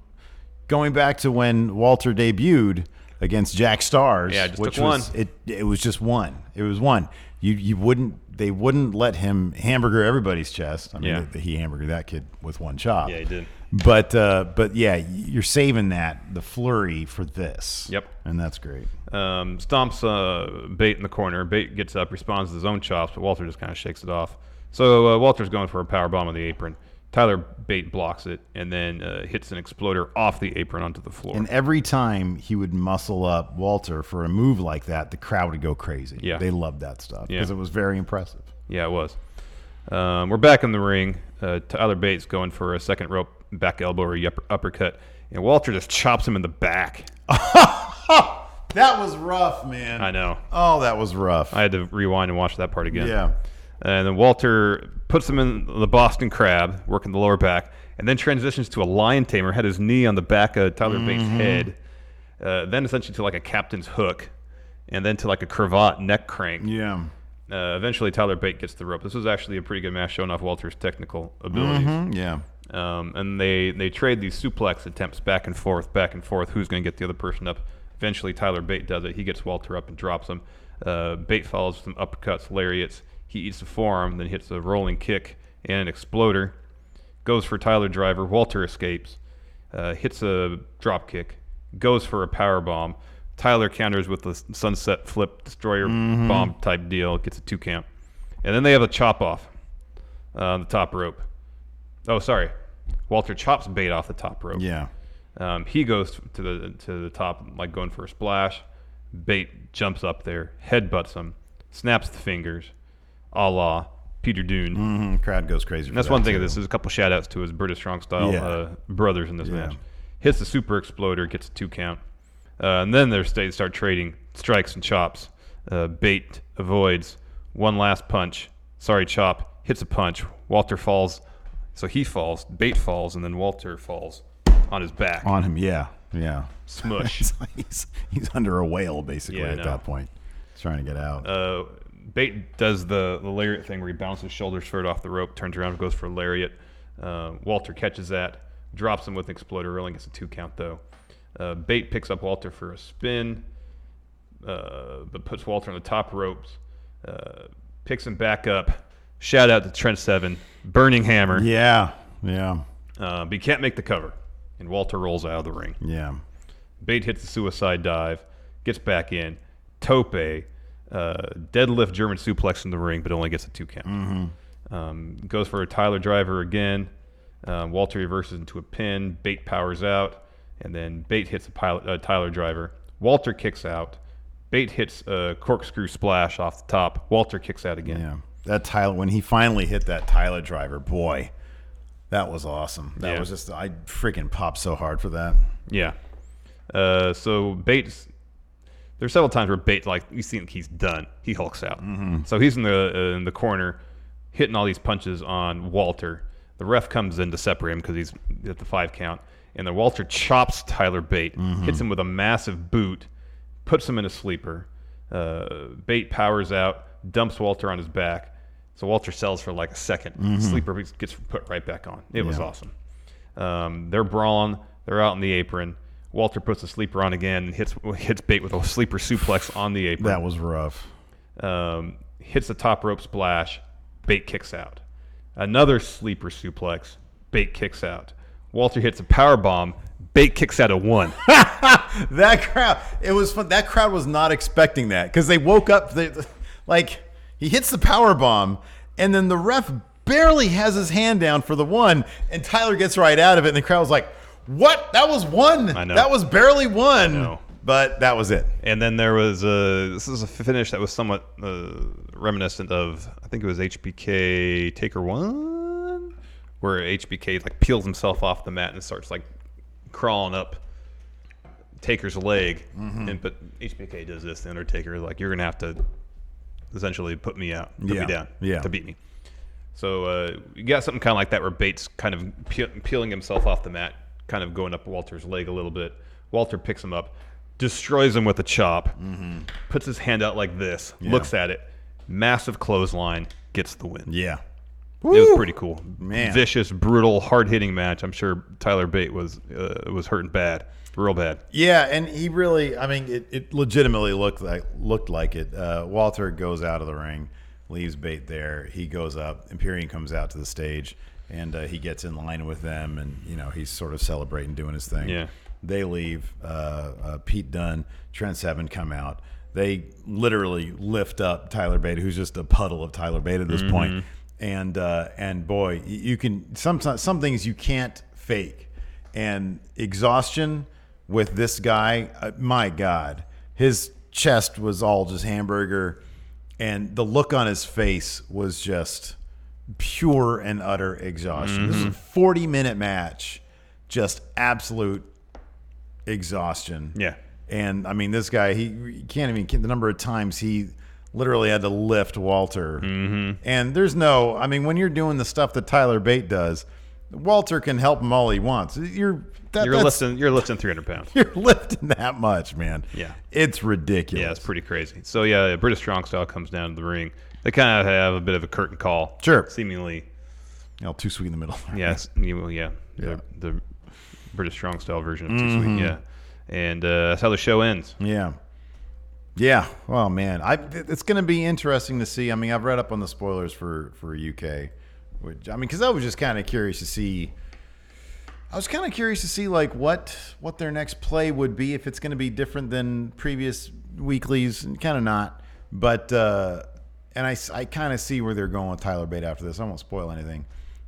going back to when Walter debuted against Jack Stars. Yeah, just which took one. It was just one. It was one. They wouldn't let him hamburger everybody's chest. I mean, he hamburgered that kid with one chop. Yeah, he did. But yeah, you're saving the flurry for this. Yep. And that's great. Stomps Bate in the corner. Bate gets up, responds to his own chops, but Walter just kind of shakes it off. So Walter's going for a power bomb on the apron. Tyler Bate blocks it and then hits an exploder off the apron onto the floor. And every time he would muscle up Walter for a move like that, the crowd would go crazy. Yeah. They loved that stuff because it was very impressive. Yeah, it was. We're back in the ring. Tyler Bate's going for a second rope back elbow or uppercut, and Walter just chops him in the back. That was rough, man. I know. Oh, that was rough. I had to rewind and watch that part again. Yeah. And then Walter puts him in the Boston Crab, working the lower back, and then transitions to a lion tamer, had his knee on the back of Tyler Bates' head, then essentially to like a captain's hook, and then to like a cravat neck crank. Yeah. Eventually, Tyler Bate gets the rope. This was actually a pretty good match, showing off Walter's technical abilities. Yeah. And they trade these suplex attempts back and forth, who's going to get the other person up. Eventually, Tyler Bate does it. He gets Walter up and drops him. Bate follows with some uppercuts, lariats. He eats the forearm, then hits a rolling kick and an exploder. Goes for Tyler Driver. Walter escapes. Hits a drop kick. Goes for a power bomb. Tyler counters with the sunset flip destroyer bomb type deal. Gets a 2 count. And then they have a chop off on the top rope. Oh, sorry. Walter chops Bate off the top rope. Yeah. He goes to the top, like going for a splash. Bate jumps up there, headbutts him, snaps the fingers, a la Peter Dune. Crowd goes crazy. And that's one thing of this. There's a couple shout-outs to his British Strong Style brothers in this match. Hits the Super Exploder, gets a 2 count. And then they start trading strikes and chops. Bate avoids one last punch. Sorry, chop. Hits a punch. Walter falls. So he falls. Bate falls, and then Walter falls on his back. On him, yeah. Smush. It's like he's under a whale, basically, at that point. He's trying to get out. Bate does the lariat thing where he bounces shoulders further off the rope, turns around and goes for a lariat. Walter catches that, drops him with an exploder, only gets a 2 count, though. Bate picks up Walter for a spin, but puts Walter on the top ropes, picks him back up. Shout out to Trent Seven, Burning Hammer. Yeah. But he can't make the cover, and Walter rolls out of the ring. Yeah. Bate hits the suicide dive, gets back in, tope, deadlift German suplex in the ring, but only gets a 2 count. Goes for a Tyler driver again. Walter reverses into a pin. Bate powers out, and then Bate hits a Tyler driver. Walter kicks out. Bate hits a corkscrew splash off the top. Walter kicks out again. Yeah. That Tyler, when he finally hit that Tyler driver, boy, that was awesome. That was just, I freaking popped so hard for that. Yeah. So Bate's, there's several times where Bate, like, you think he's done. He hulks out. So he's in the corner hitting all these punches on Walter. The ref comes in to separate him because he's at the 5 count. And then Walter chops Tyler Bate, hits him with a massive boot, puts him in a sleeper. Bate powers out, dumps Walter on his back. So Walter sells for like a second. Sleeper gets put right back on. It was awesome. They're brawling. They're out in the apron. Walter puts the sleeper on again and hits Bate with a sleeper suplex on the apron. That was rough. Hits the top rope splash. Bate kicks out. Another sleeper suplex. Bate kicks out. Walter hits a power bomb. Bate kicks out a 1. That crowd, it was fun. That crowd was not expecting that because they woke up. He hits the power bomb, and then the ref barely has his hand down for the 1, and Tyler gets right out of it, and the crowd was like, "What? That was 1. I know. That was barely 1." I know. But that was it. And then there was this is a finish that was somewhat reminiscent of, I think it was HBK Taker 1, where HBK like peels himself off the mat and starts like crawling up Taker's leg. But HBK does this. The Undertaker like, you're gonna have to essentially put me out, put me down, to beat me. So you got something kind of like that where Bate's kind of peeling himself off the mat, kind of going up Walter's leg a little bit. Walter picks him up, destroys him with a chop, puts his hand out like this, looks at it, massive clothesline, gets the win. Yeah. It was pretty cool. Man. Vicious, brutal, hard-hitting match. I'm sure Tyler Bate was hurting bad, real bad. Yeah, and he really, I mean, it legitimately looked like it. Walter goes out of the ring, leaves Bate there. He goes up. Imperium comes out to the stage, and he gets in line with them, and he's sort of celebrating, doing his thing. Yeah. They leave. Pete Dunne, Trent Seven come out. They literally lift up Tyler Bate, who's just a puddle of Tyler Bate at this point. And boy, you can some things you can't fake. And exhaustion with this guy, my God, his chest was all just hamburger, and the look on his face was just pure and utter exhaustion. This is a 40-minute match, just absolute exhaustion. Yeah. And I mean, this guy, he can't even count the number of times he literally had to lift Walter. And there's no, I mean, when you're doing the stuff that Tyler Bate does, Walter can help him all he wants. You're lifting 300 pounds. You're lifting that much, man. Yeah. It's ridiculous. Yeah, it's pretty crazy. So yeah, British Strong Style comes down to the ring. They kind of have a bit of a curtain call. Sure. Seemingly. Too sweet in the middle. Yes. The British Strong Style version of Too Sweet. Yeah. And that's how the show ends. Yeah. Yeah. Oh man, it's going to be interesting to see. I mean, I've read up on the spoilers for UK, which because I was just kind of curious to see. I was kind of curious to see like what their next play would be, if it's going to be different than previous weeklies, and kind of not. But and I kind of see where they're going with Tyler Bate after this. I won't spoil anything,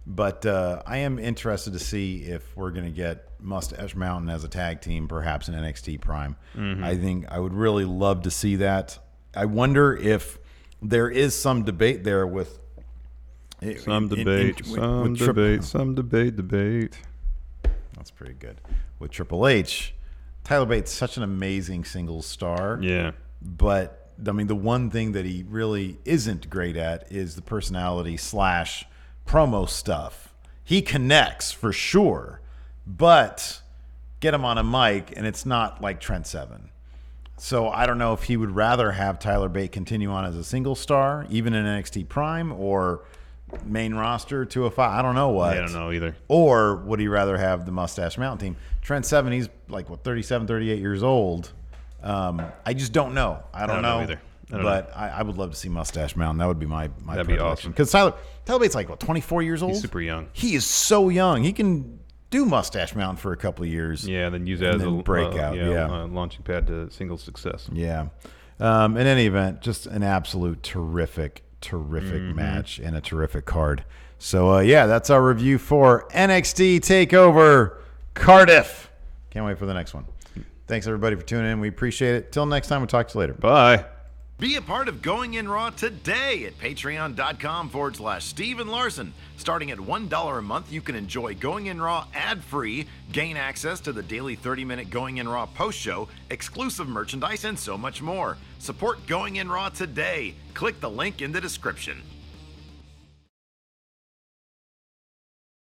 But I am interested to see if we're going to get Mustache Mountain as a tag team, perhaps in NXT Prime. I think I would really love to see that. I wonder if there is some debate there with Some debate. That's pretty good. With Triple H, Tyler Bate's such an amazing singles star. Yeah. But, I mean, the one thing that he really isn't great at is the personality / promo stuff. He connects for sure, but get him on a mic and it's not like Trent Seven. So I don't know if he would rather have Tyler Bate continue on as a single star, even in NXT Prime, or main roster 205. I don't know what. I don't know either. Or would he rather have the Mustache Mountain team? Trent Seven, he's like, 37, 38 years old. I just don't know. I don't know either. I would love to see Mustache Mountain. That would be my That'd be awesome. Because Tyler Bate's like, 24 years old? He's super young. He is so young. He can do Mustache Mountain for a couple of years. Yeah, and then use that as a breakout. launching pad to single success. Yeah. In any event, just an absolute terrific match and a terrific card. So, that's our review for NXT TakeOver Cardiff. Can't wait for the next one. Thanks, everybody, for tuning in. We appreciate it. Till next time, we'll talk to you later. Bye. Be a part of Going In Raw today at patreon.com/Steve and Larson. Starting at $1 a month, you can enjoy Going In Raw ad-free, gain access to the daily 30-minute Going In Raw post-show, exclusive merchandise, and so much more. Support Going In Raw today. Click the link in the description.